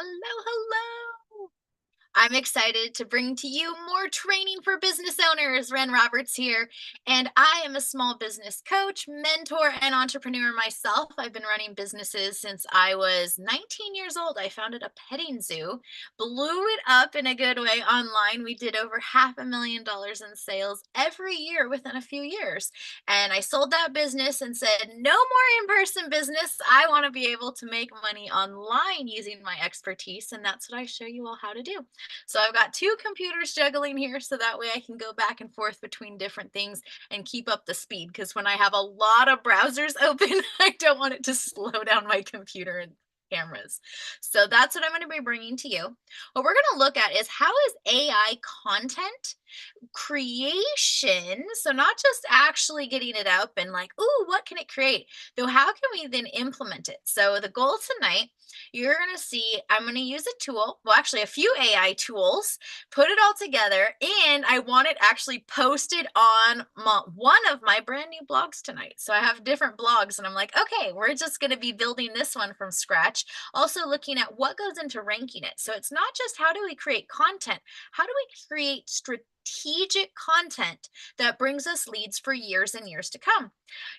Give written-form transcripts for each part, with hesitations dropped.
Hello, hello. I'm excited to bring to you more training for business owners. Ren Roberts here, and I am a small business coach, mentor, and entrepreneur myself. I've been running businesses since I was 19 years old. I founded a petting zoo, blew it up in a good way online. We did over $500,000 in sales every year within a few years. And I sold that business and said, no more in person business. I want to be able to make money online using my expertise. And that's what I show you all how to do. So I've got two computers juggling here so that way I can go back and forth between different things and keep up the speed. Because when I have a lot of browsers open, I don't want it to slow down my computer and cameras. So that's what I'm going to be bringing to you. What we're going to look at is how is AI content creation, so not just actually getting it up and like, ooh, what can it create, though how can we then implement it? So the goal tonight, you're going to see, I'm going to use a tool, well actually a few AI tools, put it all together, and I want it actually posted on one of my brand new blogs tonight. So I have different blogs and I'm like, okay, we're just going to be building this one from scratch, also looking at what goes into ranking it. So it's not just how do we create content, how do we create strategic content that brings us leads for years and years to come.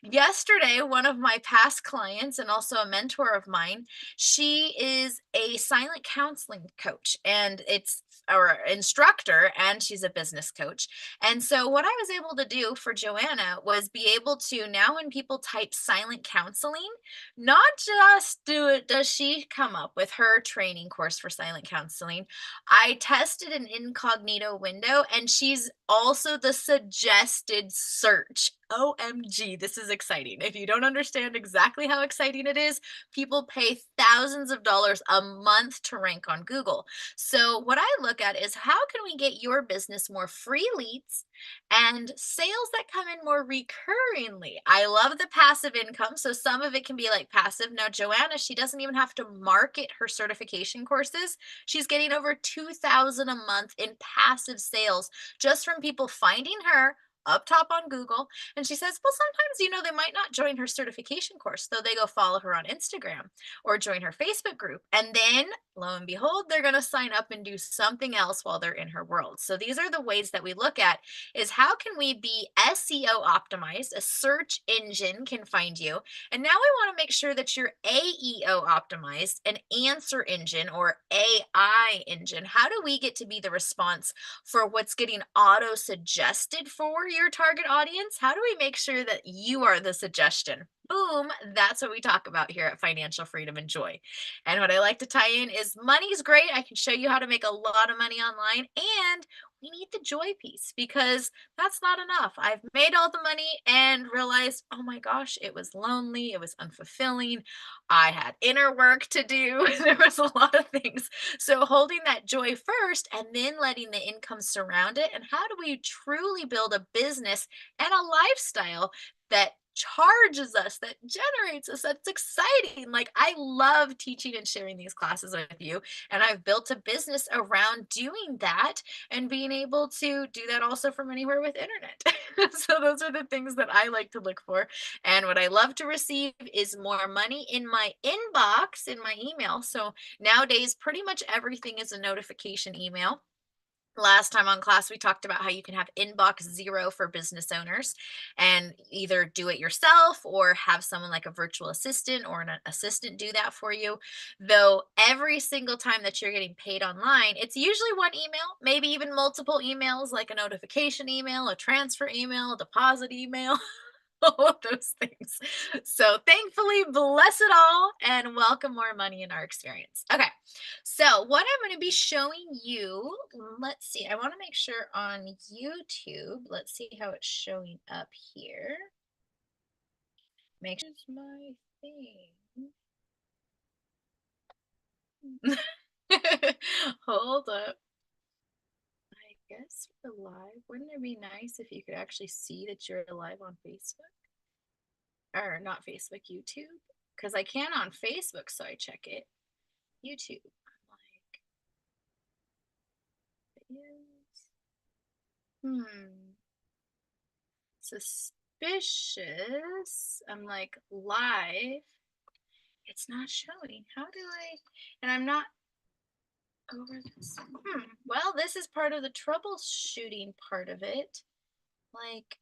Yesterday, one of my past clients and also a mentor of mine, she is a silent counseling coach and it's or instructor, and she's a business coach. And so what I was able to do for Joanna was be able to, now when people type silent counseling, not just do it does she come up with her training course for silent counseling, I tested an incognito window and she's also the suggested search. OMG, this is exciting. If you don't understand exactly how exciting it is, people pay thousands of dollars a month to rank on Google. So, what I look at is how can we get your business more free leads and sales that come in more recurringly? I love the passive income. So, some of it can be like passive. Now, Joanna, she doesn't even have to market her certification courses. She's getting over 2,000 a month in passive sales just from people finding her up top on Google. And she says, well, sometimes, they might not join her certification course, though they go follow her on Instagram or join her Facebook group. And then lo and behold, they're going to sign up and do something else while they're in her world. So these are the ways that we look at is how can we be SEO optimized? A search engine can find you. And now we want to make sure that you're AEO optimized, an answer engine or AI engine. How do we get to be the response for what's getting auto suggested for your target audience? How do we make sure that you are the suggestion? Boom, that's what we talk about here at Financial Freedom and Joy. And what I like to tie in is money's great. I can show you how to make a lot of money online, and we need the joy piece because that's not enough. I've made all the money and realized, oh my gosh, it was lonely, it was unfulfilling. I had inner work to do. There was a lot of things. So holding that joy first and then letting the income surround it. And how do we truly build a business and a lifestyle that charges us, that generates us, that's exciting? Like, I love teaching and sharing these classes with you. And I've built a business around doing that and being able to do that also from anywhere with internet. So those are the things that I like to look for. And what I love to receive is more money in my inbox, in my email. So nowadays, pretty much everything is a notification email. Last time on class, we talked about how you can have inbox zero for business owners and either do it yourself or have someone like a virtual assistant or an assistant do that for you. Though every single time that you're getting paid online, it's usually one email, maybe even multiple emails, like a notification email, a transfer email, a deposit email. All of those things. So thankfully, bless it all and welcome more money in our experience. Okay. So what I'm going to be showing you, let's see. I want to make sure on YouTube. Let's see how it's showing up here. Make sure it's my thing. Hold up. I guess we're live. Wouldn't it be nice if you could actually see that you're live on Facebook? Or not Facebook, YouTube? Because I can on Facebook, so I check it. YouTube. I'm like, suspicious. I'm like, live. It's not showing. How do I? And I'm not. over this. Well, this is part of the troubleshooting part of it. Like,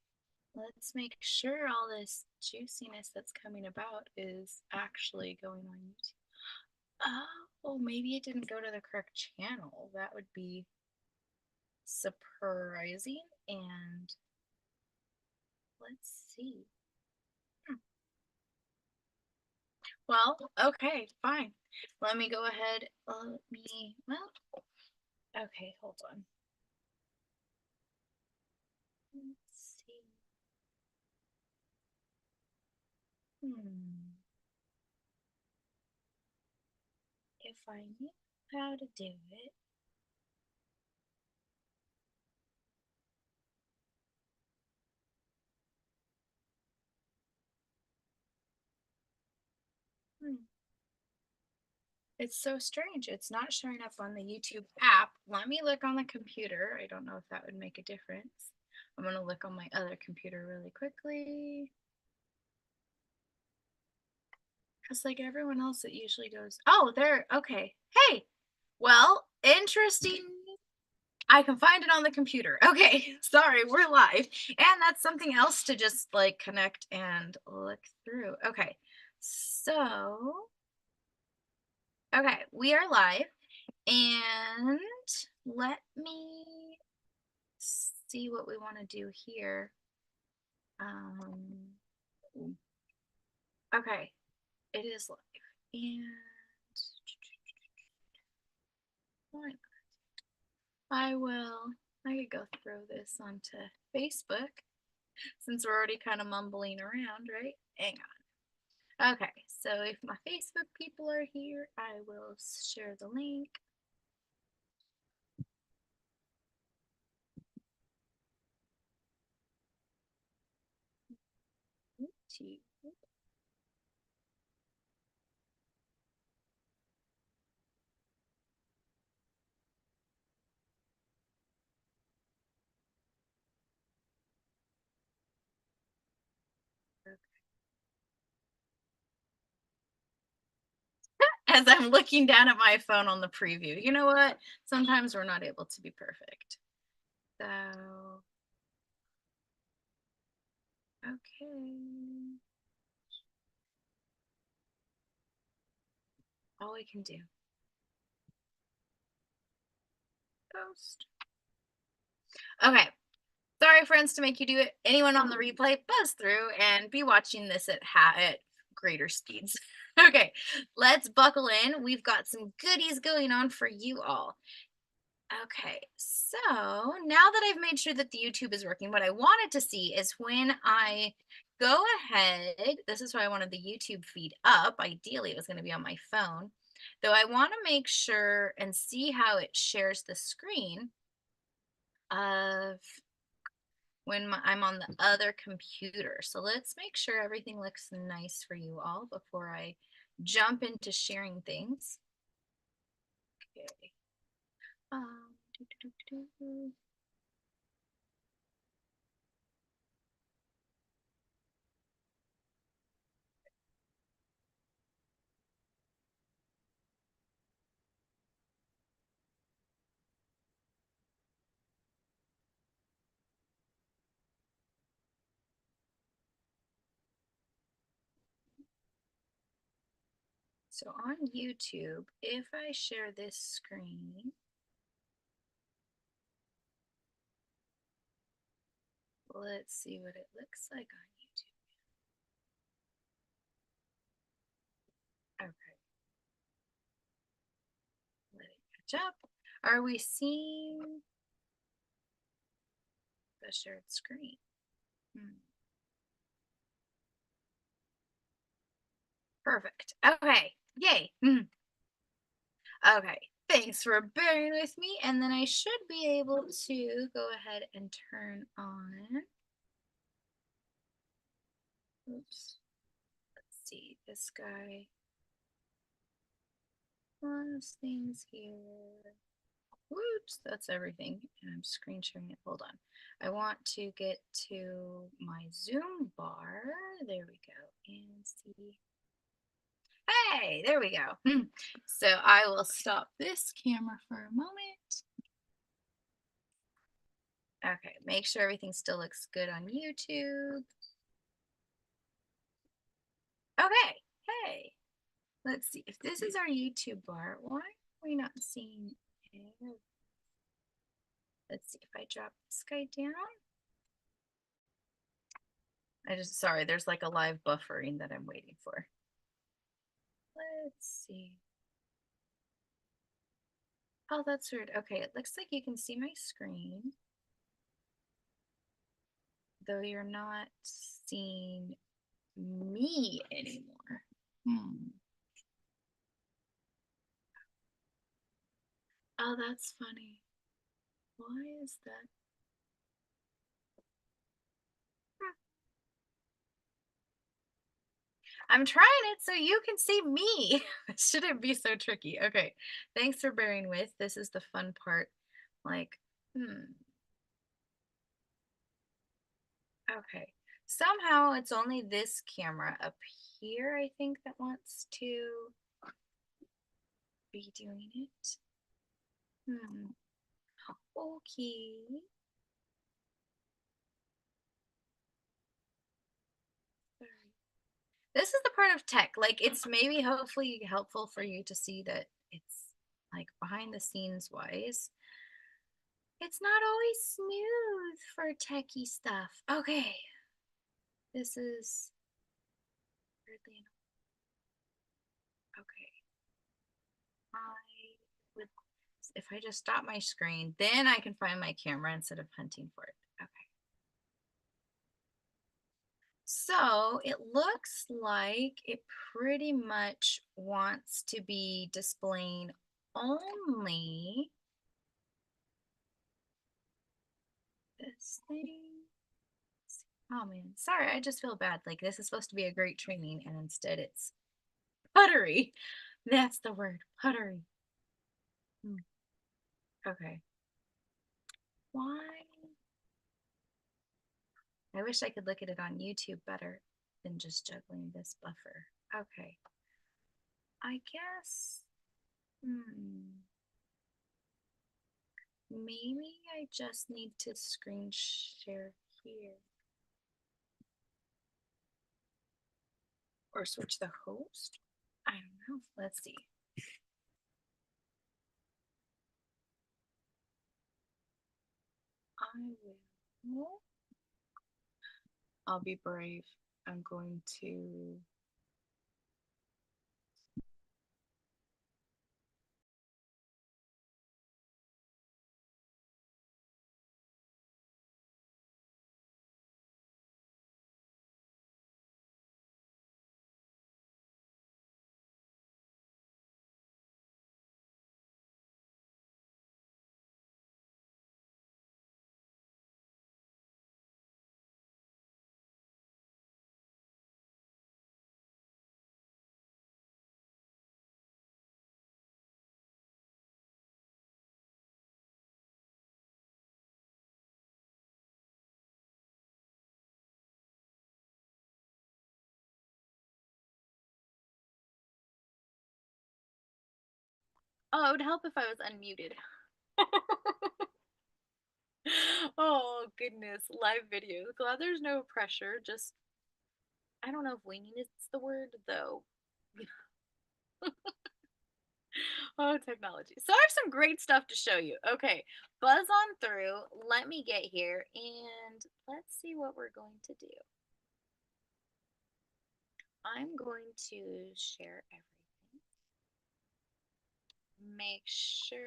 let's make sure all this juiciness that's coming about is actually going on YouTube. Oh, maybe it didn't go to the correct channel. That would be surprising. And let's see. Well, okay, fine. Let me go ahead. Okay, hold on. Let's see. If I knew how to do it. It's so strange. It's not showing up on the YouTube app. Let me look on the computer. I don't know if that would make a difference. I'm going to look on my other computer really quickly. Because like everyone else, it usually goes, oh, there. Okay. Hey, well, interesting. I can find it on the computer. Okay, sorry, we're live. And that's something else to just like connect and look through. Okay, so, okay, we are live. And let me see what we want to do here. Okay, it is live. And I could go throw this onto Facebook since we're already kind of mumbling around, right? Hang on. Okay, so if my Facebook people are here, I will share the link. As I'm looking down at my phone on the preview. You know what? Sometimes we're not able to be perfect. So, okay. All we can do. Post. Okay. Sorry, friends, to make you do it. Anyone on the replay, buzz through and be watching this at greater speeds. Okay, let's buckle in. We've got some goodies going on for you all. Okay, so now that I've made sure that the YouTube is working, what I wanted to see is when I go ahead, this is why I wanted the YouTube feed up. Ideally, it was going to be on my phone, though I want to make sure and see how it shares the screen of when I'm on the other computer. So let's make sure everything looks nice for you all before I jump into sharing things. Okay. So on YouTube, if I share this screen, let's see what it looks like on YouTube. Okay. Let it catch up. Are we seeing the shared screen? Perfect. Okay. Yay. Okay. Thanks for bearing with me. And then I should be able to go ahead and turn on. Oops. Let's see. This guy. Last things here. Whoops, that's everything. And I'm screen sharing it. Hold on. I want to get to my Zoom bar. There we go. And see. Hey, there we go. So I will stop this camera for a moment. Okay, make sure everything still looks good on YouTube. Okay, hey, let's see. If this is our YouTube bar, why are we not seeing it? Let's see if I drop this guy down. Sorry, there's like a live buffering that I'm waiting for. Let's see. Oh, that's weird. Okay, it looks like you can see my screen, though you're not seeing me anymore. Oh, that's funny. Why is that? I'm trying it so you can see me. It shouldn't be so tricky. Okay, thanks for bearing with. This is the fun part. Like, okay. Somehow it's only this camera up here, I think, that wants to be doing it. Okay. This is the part of tech. Like, it's maybe hopefully helpful for you to see that it's like behind the scenes wise. It's not always smooth for techie stuff. Okay. This is weirdly okay. I would, if I just stop my screen, then I can find my camera instead of hunting for it. Okay. So it looks like it pretty much wants to be displaying only this thing. Oh man, sorry, I just feel bad. Like this is supposed to be a great training and instead it's puttery. That's the word, puttery. Okay. Why? I wish I could look at it on YouTube better than just juggling this buffer. Okay. I guess, maybe I just need to screen share here. Or switch the host? I don't know. Let's see. I'll be brave. I'm going to. Oh, it would help if I was unmuted. Oh, goodness. Live video. Glad there's no pressure. Just, I don't know if winging is the word, though. Oh, technology. So I have some great stuff to show you. Okay, buzz on through. Let me get here and let's see what we're going to do. I'm going to share everything. Make sure.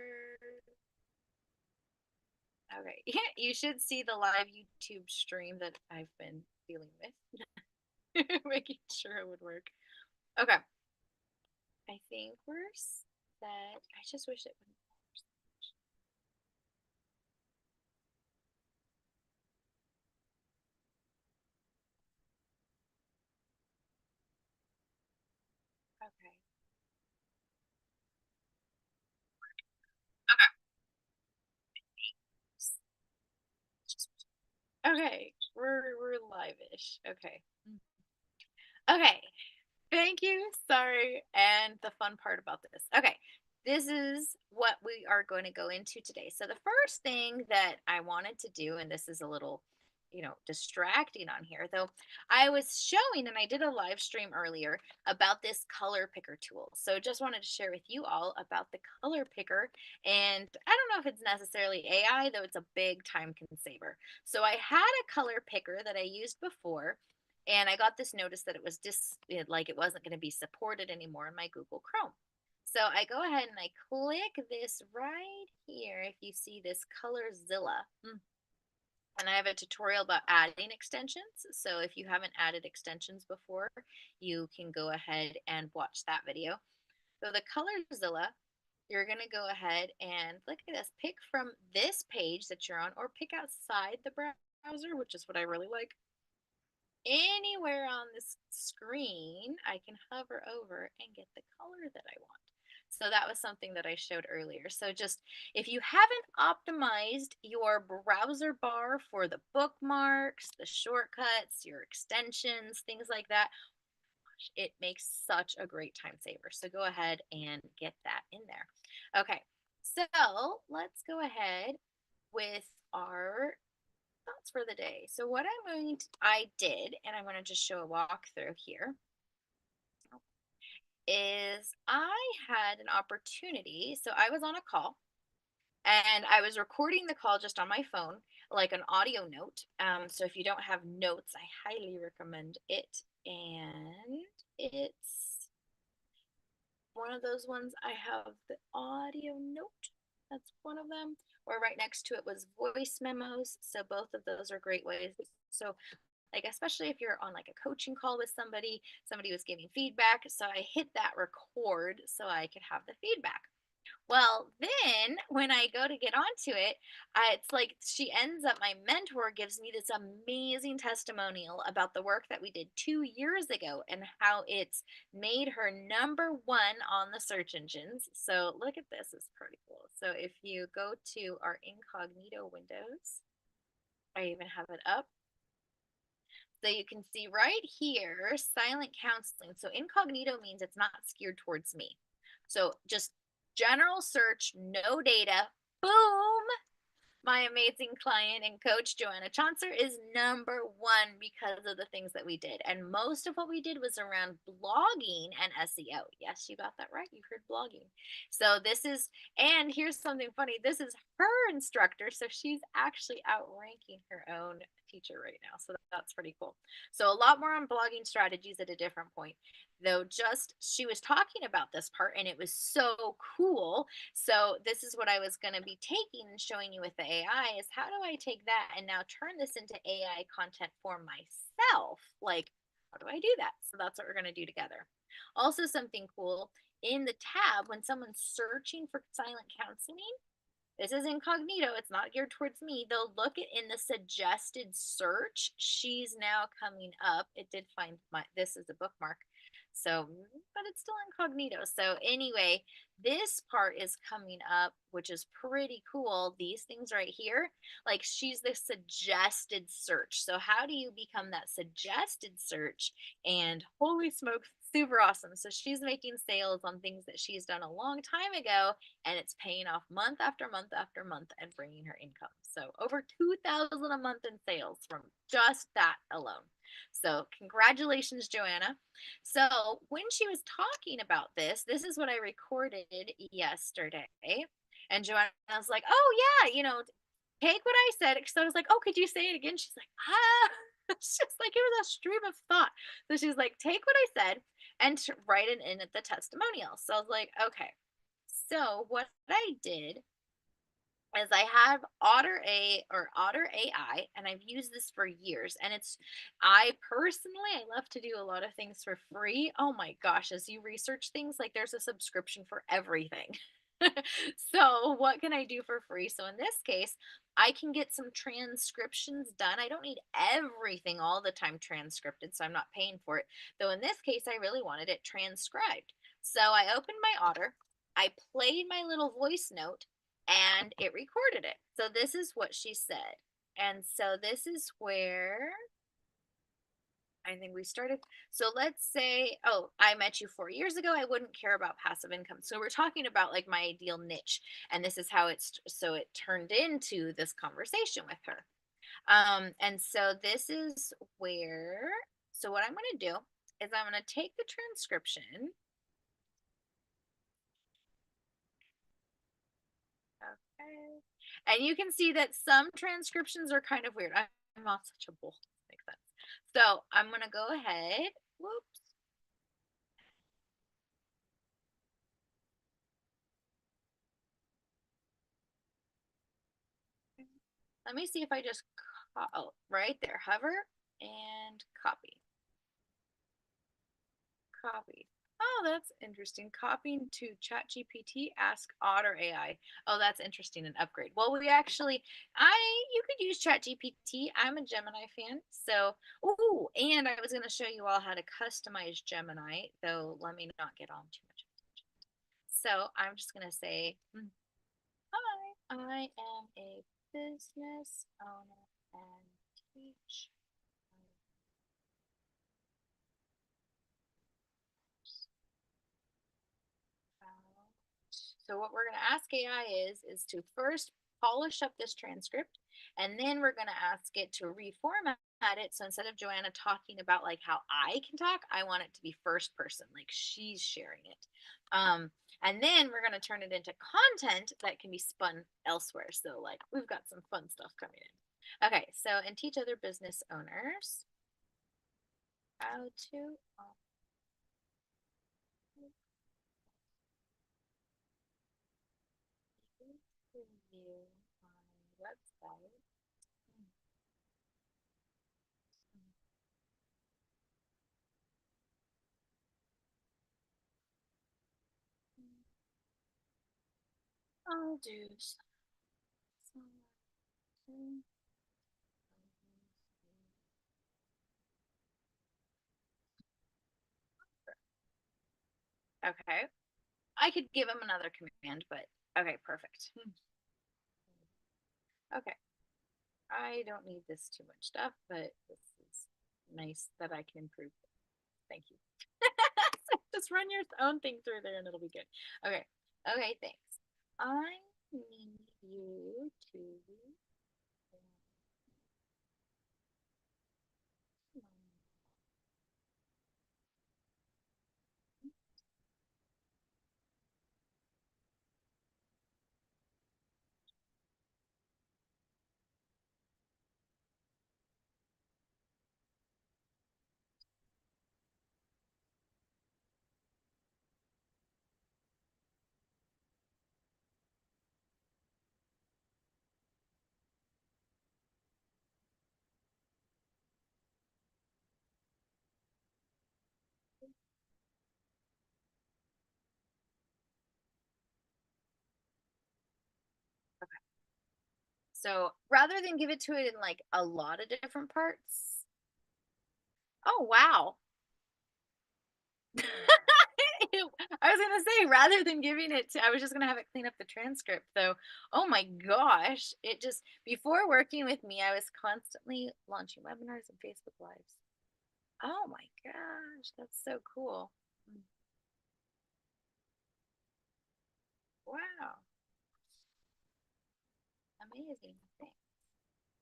Okay, you should see the live YouTube stream that I've been dealing with. Making sure it would work. Okay. I think we're set. I just wish it wouldn't. Okay. Okay. We're live-ish. Okay. Okay. Thank you. Sorry. And the fun part about this. Okay. This is what we are going to go into today. So, the first thing that I wanted to do, and this is a little, distracting on here, though, I was showing and I did a live stream earlier about this color picker tool. So, just wanted to share with you all about the color picker. And I don't know if it's necessarily AI, though it's a big time saver. So, I had a color picker that I used before, and I got this notice that it was like it wasn't going to be supported anymore in my Google Chrome. So I go ahead and I click this right here. If you see this Colorzilla, and I have a tutorial about adding extensions. So if you haven't added extensions before, you can go ahead and watch that video. So the Colorzilla, you're going to go ahead and look at this. Pick from this page that you're on, or pick outside the browser, which is what I really like. Anywhere on this screen, I can hover over and get the color that I want. So that was something that I showed earlier. So just if you haven't optimized your browser bar for the bookmarks, the shortcuts, your extensions, things like that, it makes such a great time saver. So go ahead and get that in there. Okay, so let's go ahead with our thoughts for the day. So what I did, and I'm going to just show a walkthrough here, is I had an opportunity. So I was on a call and I was recording the call just on my phone, like an audio note. So if you don't have notes, I highly recommend it. And it's one of those ones. I have the audio note. That's one of them. Or right next to it was voice memos. So both of those are great ways. So like especially if you're on like a coaching call with somebody was giving feedback, so I hit that record so I could have the feedback. Well, then when I go to get onto it, it's like she ends up, my mentor gives me this amazing testimonial about the work that we did 2 years ago and how it's made her number one on the search engines. So look at this, it's pretty cool. So if you go to our incognito windows, I even have it up. So you can see right here, silent counseling. So incognito means it's not skewed towards me. So just general search, no data, boom, my amazing client and coach, Joanna Chaucer, is number one because of the things that we did. And most of what we did was around blogging and SEO. Yes, you got that right. You heard blogging. So this is, and here's something funny. This is her instructor. So she's actually outranking her own teacher right now. So that's pretty cool. So a lot more on blogging strategies at a different point. Though just she was talking about this part and it was so cool. So this is what I was going to be taking and showing you with the AI is how do I take that and now turn this into AI content for myself? Like, how do I do that? So that's what we're going to do together. Also, something cool in the tab when someone's searching for silent counseling, this is incognito. It's not geared towards me. They'll look at in the suggested search. She's now coming up. It did find this is a bookmark. So, but it's still incognito. So anyway, this part is coming up, which is pretty cool. These things right here, like she's the suggested search. So how do you become that suggested search? And holy smokes, super awesome. So she's making sales on things that she's done a long time ago, and it's paying off month after month after month and bringing her income. So over 2,000 a month in sales from just that alone. So congratulations, Joanna. So when she was talking about this is what I recorded yesterday. And Joanna was like, "Oh yeah, take what I said." Because I was like, "Oh, could you say it again?" She's like, "Ah." It's just like it was a stream of thought. So she's like, "Take what I said and write it in at the testimonial." So I was like, "Okay." So what I did is I have Otter AI, and I've used this for years. And I personally, I love to do a lot of things for free. Oh my gosh, as you research things, like there's a subscription for everything. So, what can I do for free? So, in this case, I can get some transcriptions done. I don't need everything all the time transcripted, so I'm not paying for it. Though, in this case, I really wanted it transcribed. So, I opened my Otter, I played my little voice note, and it recorded it. So, this is what she said. And so, this is where I think we started. So let's say, oh, I met you 4 years ago. I wouldn't care about passive income. So we're talking about like my ideal niche. And this is how so it turned into this conversation with her. And so this is where, so what I'm going to do is I'm going to take the transcription. Okay. And you can see that some transcriptions are kind of weird. I'm not such a bull. Makes sense. So I'm going to go ahead. Whoops. Let me see if I just, oh, right there, hover and copy. Copy. Oh, that's interesting. Copying to ChatGPT, ask Otter AI. Oh, that's interesting. An upgrade. Well, we actually, you could use ChatGPT. I'm a Gemini fan. So, ooh, and I was going to show you all how to customize Gemini, though let me not get on too much. So I'm just going to say, hi, I am a business owner and teach. So what we're going to ask AI is to first polish up this transcript, and then we're going to ask it to reformat it. So instead of Joanna talking about like how I can talk, I want it to be first person, like she's sharing it. And then we're going to turn it into content that can be spun elsewhere. So like we've got some fun stuff coming in. Okay, so and teach other business owners how to review my website. I'll do some. Okay. I could give him another command, but okay, perfect. Okay. I don't need this too much stuff, but this is nice that I can improve. Thank you. Just run your own thing through there and it'll be good. Okay. Okay, thanks. I need you to so rather than give it to it in like a lot of different parts. Oh wow. I was gonna say rather than giving it to, I was just gonna have it clean up the transcript though. Oh my gosh. It just, before working with me, I was constantly launching webinars and Facebook Lives. Oh my gosh, that's so cool. Wow. Amazing. Thanks.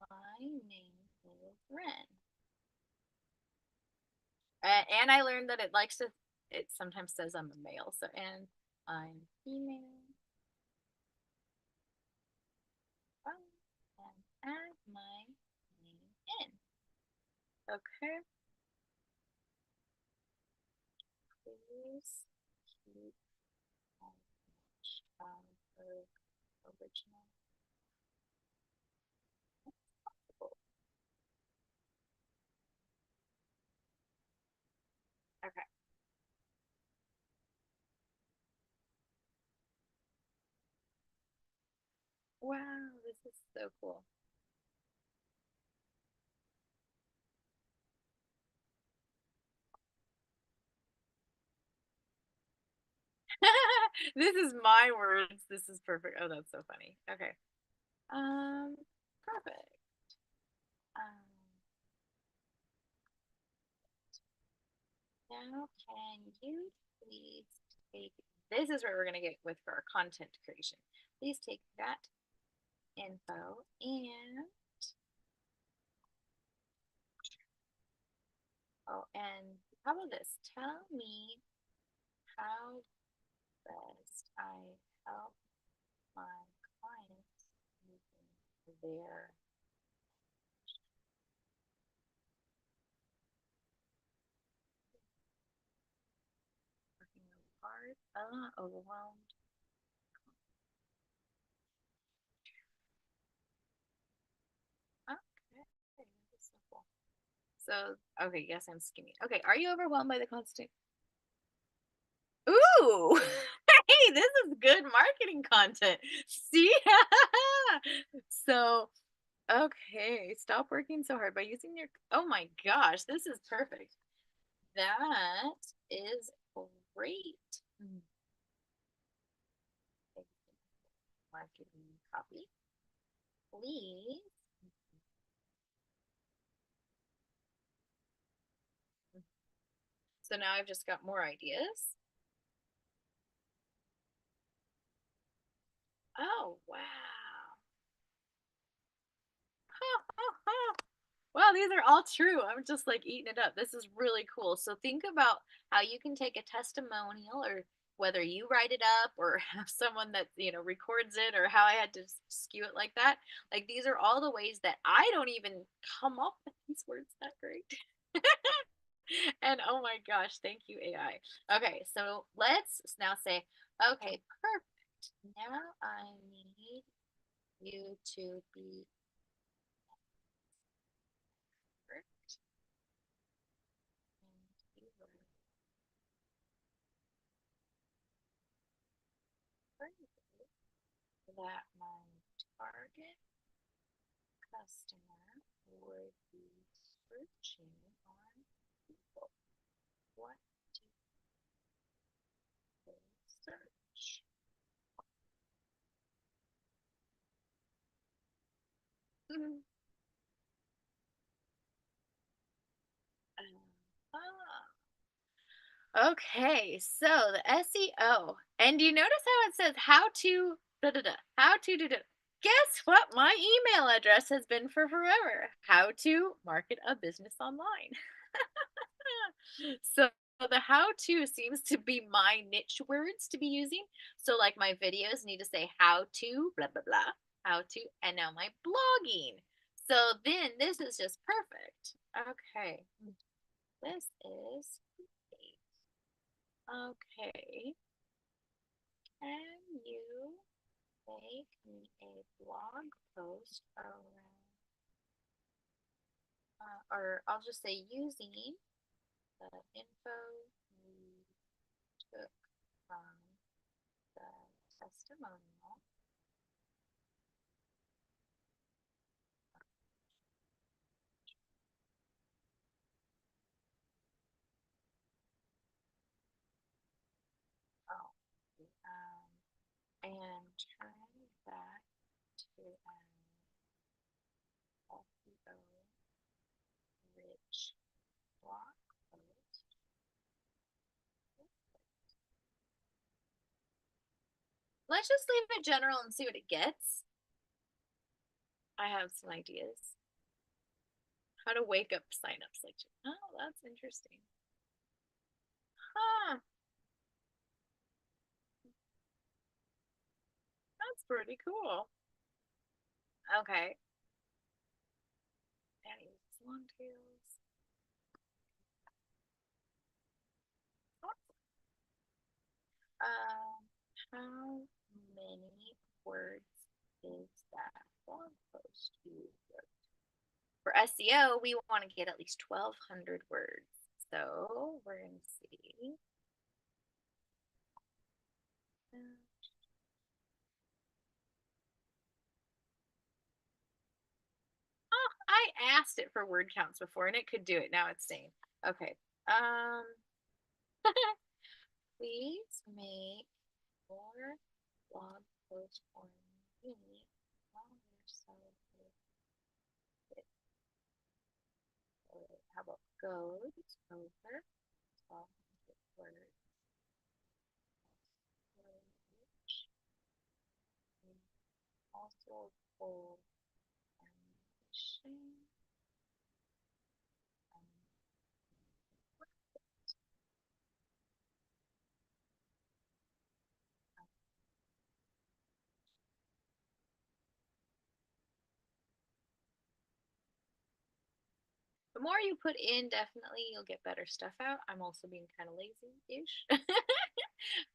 My name is Ren. And I learned that it likes to, it sometimes says I'm a male. So, and I'm female. And add my name in. Okay. Please keep original. Okay. Wow, this is so cool. This is my words. This is perfect. Oh, that's so funny. Okay. Perfect. Um, now can you please take, this is where we're going to get with for our content creation. Please take that info and, oh, and how about this? Tell me how best I help my clients using their working really hard, overwhelmed. Okay, that's simple. So, okay, yes, I'm skimming. Okay, are you overwhelmed by the constant? Ooh, hey, this is good marketing content. See? So, okay, stop working so hard by using your, oh my gosh, this is perfect. That is great. Marketing copy, please. So now I've just got more ideas. Oh, wow. Wow, these are all true. I'm just like eating it up. This is really cool. So think about how you can take a testimonial, or whether you write it up or have someone that, records it, or how I had to skew it like that. Like these are all the ways that I don't even come up with these words that great. And oh my gosh, thank you, AI. Okay, so let's now say, okay, perfect. Now I need you to be perfect. And keyword that my target customer would be searching on Google. What do they search? Okay, so the SEO. And do you notice how it says how to da da da, how to do da? Guess what my email address has been for forever? How to market a business online. So the how to seems to be my niche words to be using. So like my videos need to say how to blah blah blah, how to, and now my blogging. So then this is just perfect. Okay. This is great. Okay. Can you make me a blog post around, or I'll just say using the info you took from the testimonial. Oh, and turn that to an SEO rich blog post. Let's just leave it general and see what it gets. I have some ideas. How to wake up signups. Like, oh, that's interesting. Huh. That's pretty cool. Okay. Daddy long tails. How many words is that blog post you wrote? For SEO, we want to get at least 1,200 words. So we're going to see. Oh, I asked it for word counts before and it could do it. Now it's saying, okay. Please make more blog posts for me on your site. How about goes over words. Also full animation. The more you put in, definitely you'll get better stuff out. I'm also being kind of lazy-ish.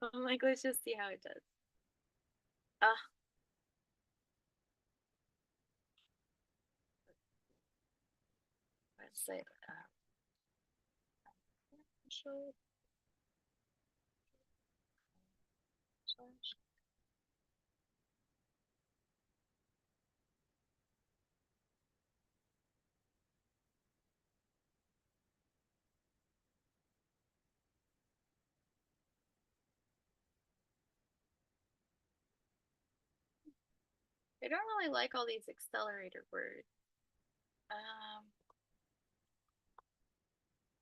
I'm like, let's just see how it does. Let's say financial slash. I don't really like all these accelerator words.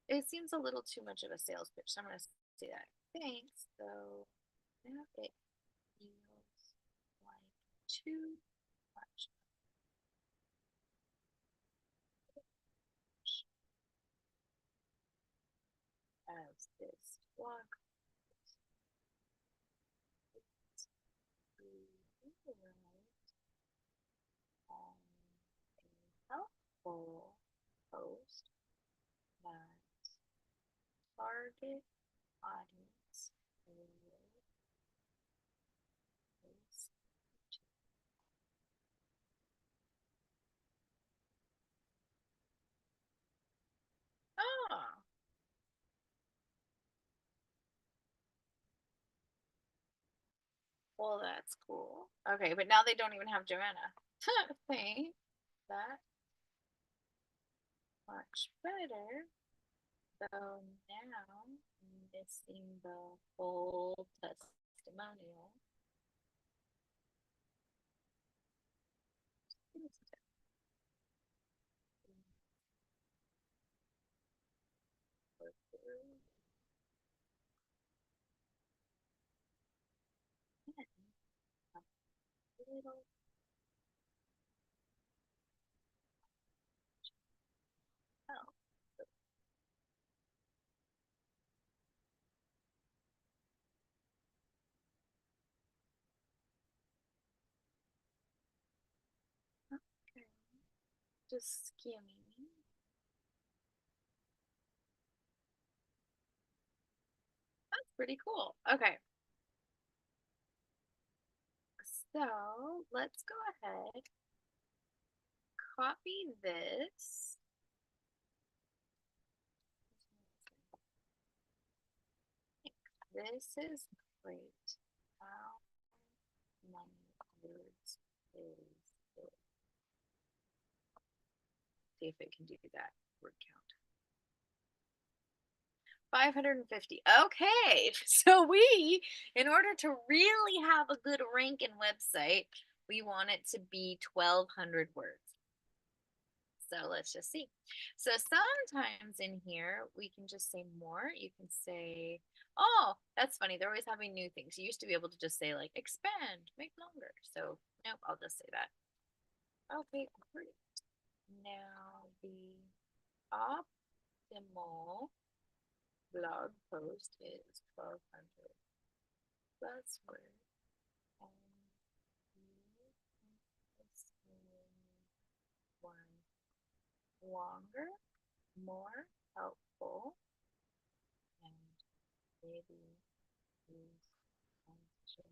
It seems a little too much of a sales pitch, so I'm going to say that. Thanks, though. Now it feels like too much as this blog on a helpful post that target audience is. Oh, well, that's cool. Okay, but now they don't even have Joanna. Thanks. That much better. So now missing the whole testimonial. Little. Oh, okay. Just skimming. That's pretty cool. Okay. So let's go ahead, copy this. This is great. How many words is it? See if it can do that word count. 550. Okay. So in order to really have a good ranking website, we want it to be 1,200 words. So let's just see. So sometimes in here, we can just say more. You can say, oh, that's funny. They're always having new things. You used to be able to just say like expand, make longer. So nope, I'll just say that. Okay, great. Now the optimal blog post is 1,200 plus words. One longer, more helpful, and maybe use function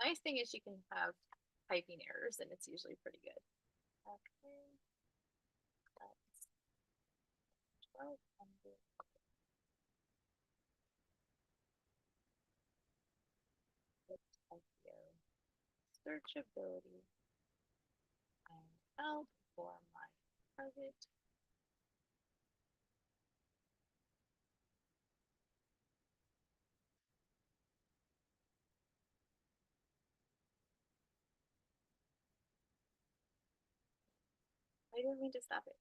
Nice thing is you can have typing errors and it's usually pretty good. Okay. That's 1,200. SEO, searchability, and help for my target. I didn't mean to stop it.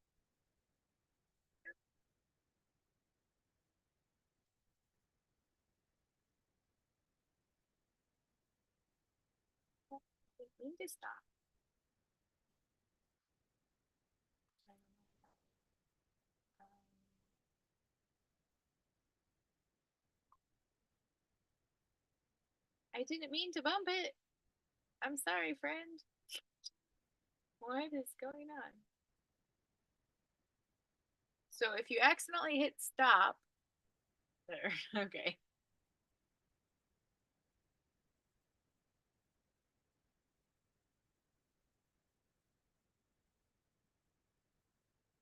I didn't mean to stop. I didn't mean to bump it. I'm sorry, friend. What is going on? So if you accidentally hit stop, there, okay.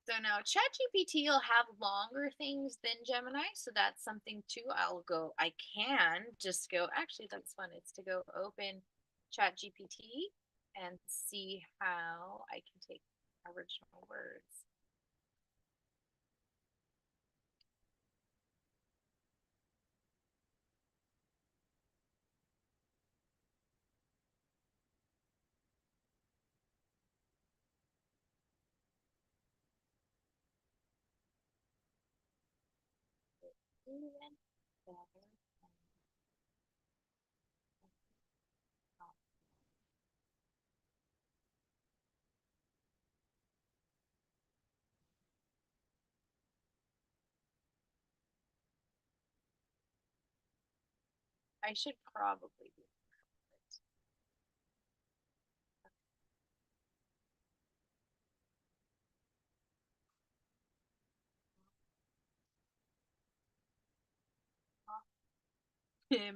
So now ChatGPT will have longer things than Gemini, so that's something too. I can just go, actually, that's fun. It's to go open ChatGPT and see how I can take original words. Even better. I should probably do it. Pinball.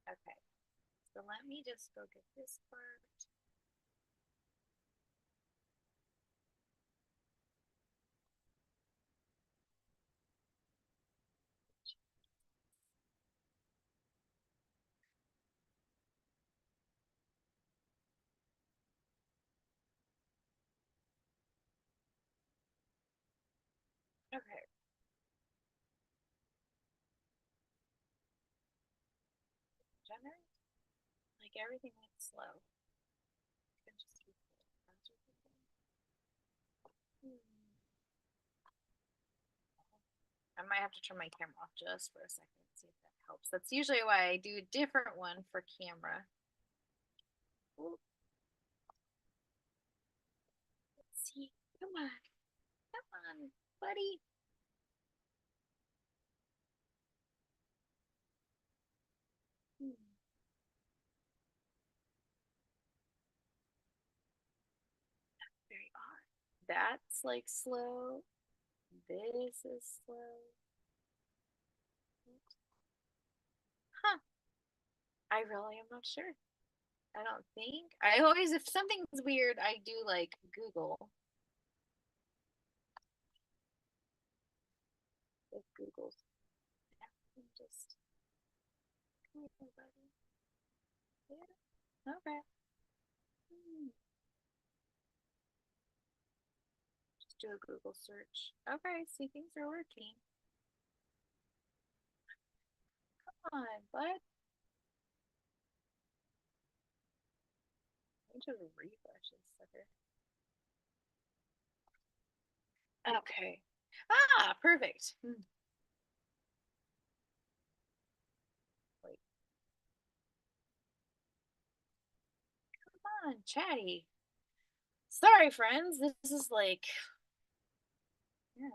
Okay, so let me just go get this part. Okay. Generate? Like everything went slow. I might have to turn my camera off just for a second, see if that helps. That's usually why I do a different one for camera. Ooh. Let's see. Come on. Come on, buddy. Hmm. Very odd. That's like slow. This is slow. Huh. I really am not sure. I don't think. I always, if something's weird, I do like Google. If Google's just come here, buddy. Yeah. Okay. Hmm. Just do a Google search. Okay, see, things are working. Come on, bud. I just refresh this sucker. Okay. Ah, perfect. Wait, come on, chatty. Sorry, friends. This is like, yeah,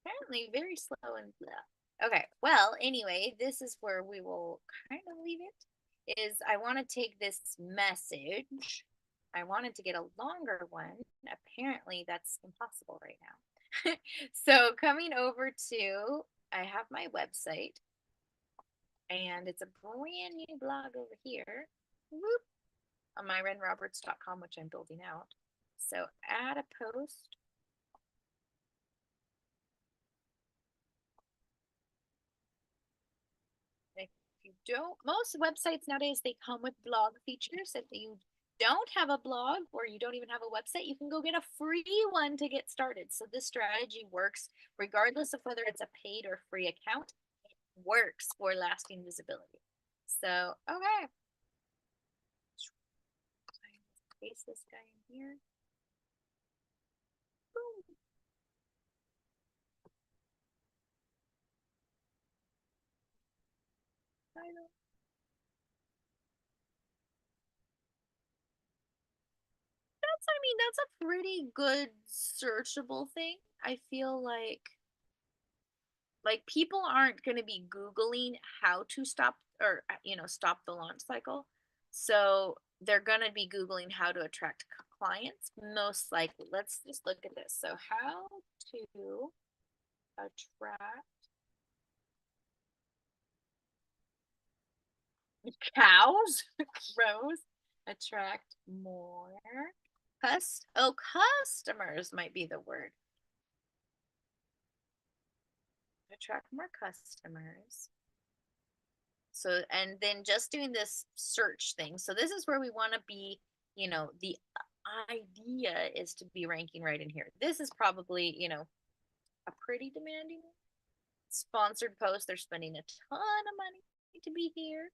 apparently very slow and blah. Okay, well, anyway, this is where we will kind of leave it. Is I want to take this message. I wanted to get a longer one. Apparently, that's impossible right now. So, coming over to, I have my website, and it's a brand new blog over here. Whoop, on my renroberts.com, which I'm building out. So, add a post. If you don't, most websites nowadays they come with blog features that you don't have a blog or you don't even have a website, you can go get a free one to get started. So this strategy works regardless of whether it's a paid or free account. It works for lasting visibility. So, okay. Paste this guy in here. Boom. Title. That's a pretty good searchable thing. I feel like people aren't going to be googling how to stop or stop the launch cycle. So they're going to be googling how to attract clients most likely. Let's just look at this. So how to attract cows, crows, attract more customers might be the word. Attract more customers. So, and then just doing this search thing. So this is where we want to be, the idea is to be ranking right in here. This is probably, a pretty demanding sponsored post. They're spending a ton of money to be here.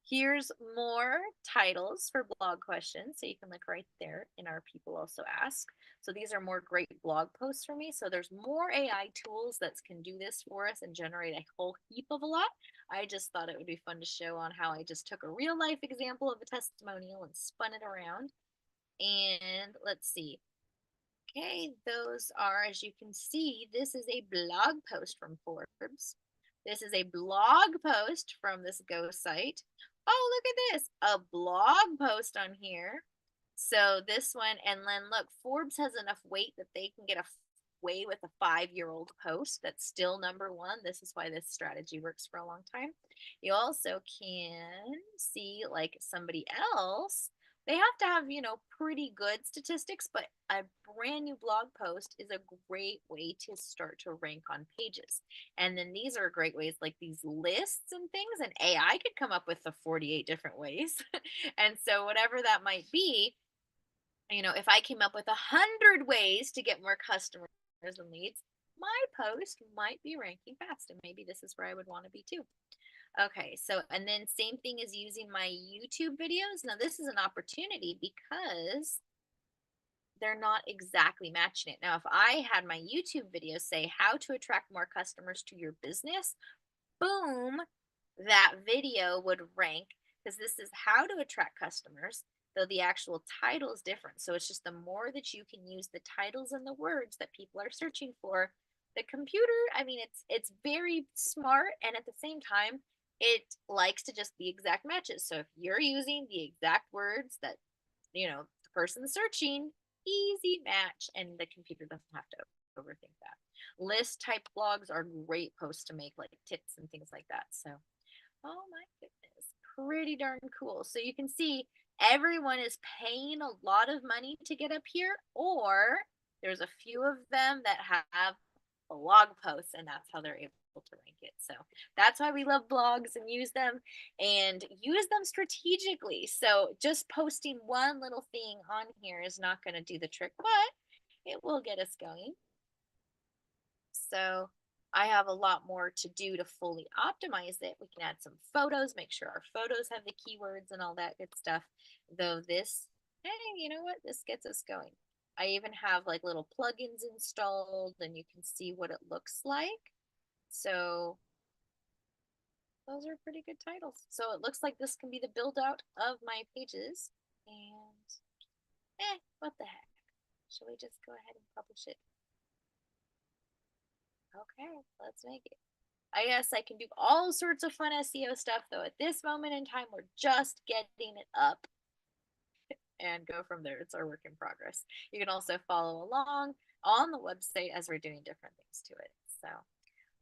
Here's more titles for blog questions. So you can look right there in our people also ask. So these are more great blog posts for me. So there's more AI tools that can do this for us and generate a whole heap of a lot. I just thought it would be fun to show on how I just took a real life example of a testimonial and spun it around. And let's see. Okay, those are, as you can see, this is a blog post from Forbes. This is a blog post from this Go site. Oh, look at this, a blog post on here. So this one, and then look, Forbes has enough weight that they can get away with a 5-year-old post that's still #1. This is why this strategy works for a long time. You also can see like somebody else, they have to have, pretty good statistics, but a brand new blog post is a great way to start to rank on pages. And then these are great ways, like these lists and things, and AI could come up with the 48 different ways. And so, whatever that might be, if I came up with 100 ways to get more customers and leads, my post might be ranking fast. And maybe this is where I would want to be too. Okay, so and then same thing as using my YouTube videos. Now this is an opportunity because they're not exactly matching it. Now, if I had my YouTube videos say how to attract more customers to your business, boom, that video would rank because this is how to attract customers, though the actual title is different. So it's just the more that you can use the titles and the words that people are searching for, the computer, I mean, it's very smart, and at the same time, it likes to just be exact matches. So if you're using the exact words that, the person searching, easy match, and the computer doesn't have to overthink that. List type blogs are great posts to make, like tips and things like that. So, oh my goodness, pretty darn cool. So you can see everyone is paying a lot of money to get up here, or there's a few of them that have blog posts, and that's how they're able to rank it. So that's why we love blogs and use them strategically. So just posting one little thing on here is not going to do the trick, but it will get us going. So I have a lot more to do to fully optimize it. We can add some photos, make sure our photos have the keywords and all that good stuff. Though this, hey, you know what? This gets us going. I even have like little plugins installed, and you can see what it looks like. So those are pretty good titles. So it looks like this can be the build out of my pages. And what the heck? Shall we just go ahead and publish it? Okay, let's make it. I guess I can do all sorts of fun SEO stuff, though at this moment in time, we're just getting it up and go from there. It's our work in progress. You can also follow along on the website as we're doing different things to it. So,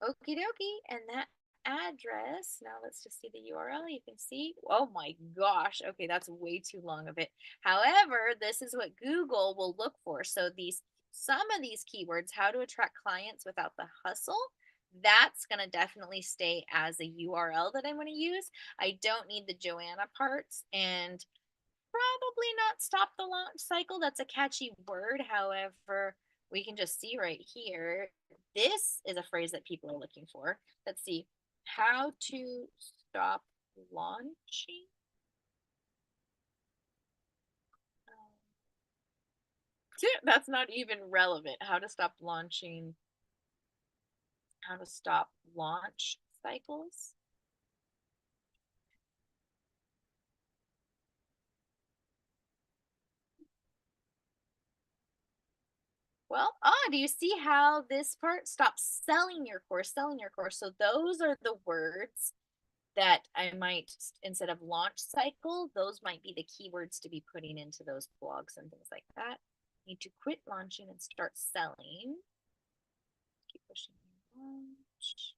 okie dokie. And that address, now let's just see the URL. You can see, oh my gosh, okay, that's way too long of it. However, this is what Google will look for. So some of these keywords, how to attract clients without the hustle, that's going to definitely stay as a URL that I'm going to use. I don't need the Joanna parts, and probably not stop the launch cycle. That's a catchy word. However, we can just see right here. This is a phrase that people are looking for. Let's see. How to stop launching. That's not even relevant. How to stop launching. How to stop launch cycles. Well, do you see how this part stops selling your course, selling your course? So those are the words that I might, instead of launch cycle, those might be the keywords to be putting into those blogs and things like that. Need to quit launching and start selling. Keep pushing launch.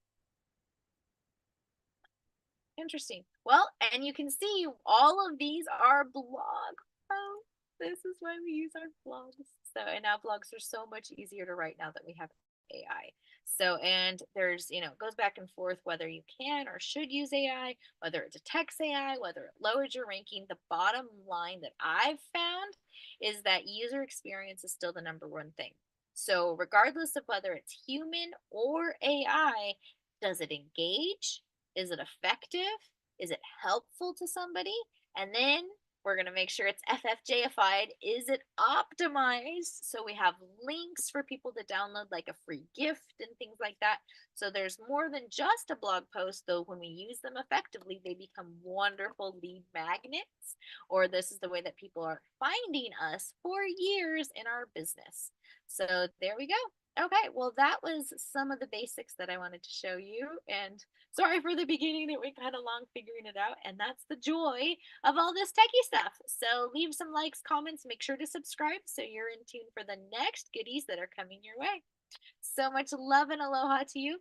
Interesting. Well, and you can see all of these are blog posts. This is why we use our blogs. So, and now blogs are so much easier to write now that we have AI. So, and there's, it goes back and forth whether you can or should use AI, whether it's a text AI, whether it lowers your ranking. The bottom line that I've found is that user experience is still the number one thing. So, regardless of whether it's human or AI, does it engage? Is it effective? Is it helpful to somebody? And then we're going to make sure it's FFJified. Is it optimized? So we have links for people to download, like a free gift and things like that. So there's more than just a blog post, though. When we use them effectively, they become wonderful lead magnets, or this is the way that people are finding us for years in our business. So there we go. Okay, well, that was some of the basics that I wanted to show you. And sorry for the beginning, it went kind of long figuring it out. And that's the joy of all this techie stuff. So leave some likes, comments, make sure to subscribe so you're in tune for the next goodies that are coming your way. So much love and aloha to you.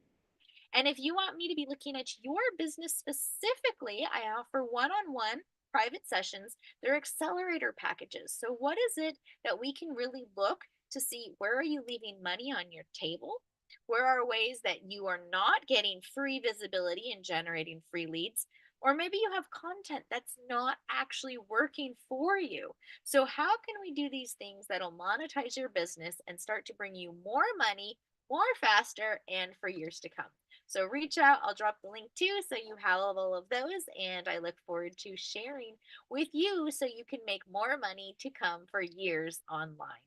And if you want me to be looking at your business specifically, I offer one-on-one private sessions. They're accelerator packages. So what is it that we can really look to see? Where are you leaving money on your table? Where are ways that you are not getting free visibility and generating free leads? Or maybe you have content that's not actually working for you. So, how can we do these things that'll monetize your business and start to bring you more money, more faster, and for years to come? So, reach out. I'll drop the link too so you have all of those. And I look forward to sharing with you so you can make more money to come for years online.